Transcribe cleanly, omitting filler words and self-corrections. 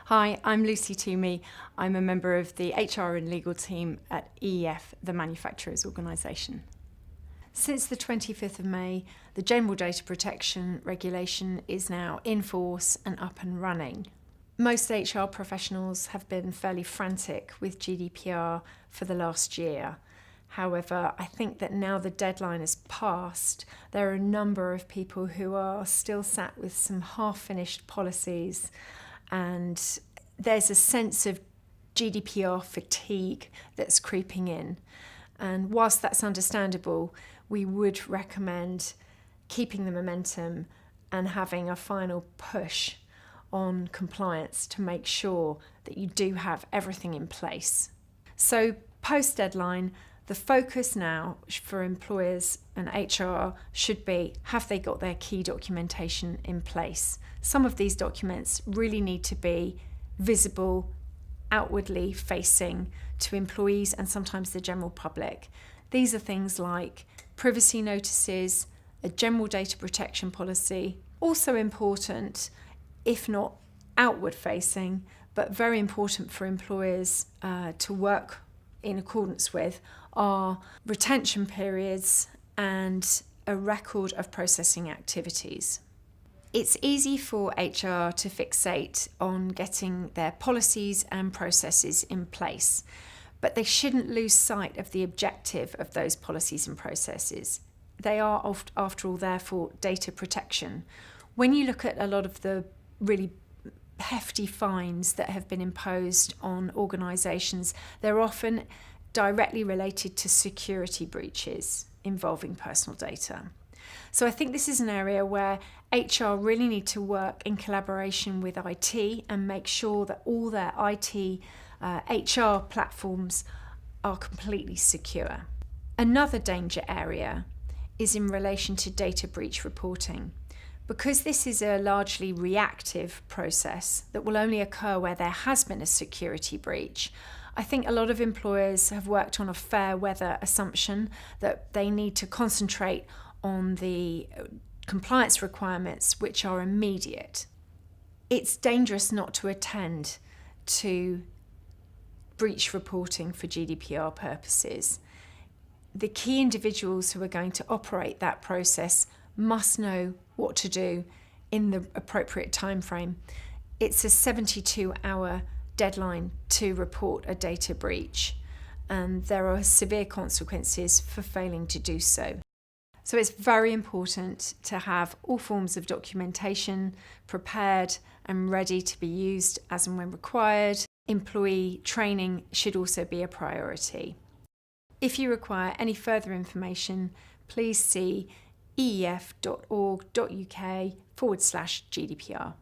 Hi, I'm Lucy Twomey. I'm a member of the HR and legal team at EEF, the manufacturers organisation. Since the 25th of May, the General Data Protection Regulation is now in force and up and running. Most HR professionals have been fairly frantic with GDPR for the last year. However, I think that now the deadline has passed, there are a number of people who are still sat with some half-finished policies, and there's a sense of GDPR fatigue that's creeping in. And whilst that's understandable, we would recommend keeping the momentum and having a final push on compliance to make sure that you do have everything in place. So post-deadline, the focus now for employers and HR should be, have they got their key documentation in place? Some of these documents really need to be visible, outwardly facing to employees and sometimes the general public. These are things like privacy notices, a general data protection policy. Also important, if not outward facing, but very important for employers to work in accordance with, are retention periods and a record of processing activities. It's easy for HR to fixate on getting their policies and processes in place, but they shouldn't lose sight of the objective of those policies and processes. They are, after all, there for data protection. When you look at a lot of the really hefty fines that have been imposed on organisations, they're often directly related to security breaches involving personal data. So I think this is an area where HR really need to work in collaboration with IT and make sure that all their IT HR platforms are completely secure. Another danger area is in relation to data breach reporting. Because this is a largely reactive process that will only occur where there has been a security breach, I think a lot of employers have worked on a fair weather assumption that they need to concentrate on the compliance requirements which are immediate. It's dangerous not to attend to breach reporting for GDPR purposes. The key individuals who are going to operate that process must know what to do in the appropriate time frame. It's a 72-hour deadline to report a data breach, and there are severe consequences for failing to do so. So it's very important to have all forms of documentation prepared and ready to be used as and when required. Employee training should also be a priority. If you require any further information, please see eef.org.uk/GDPR.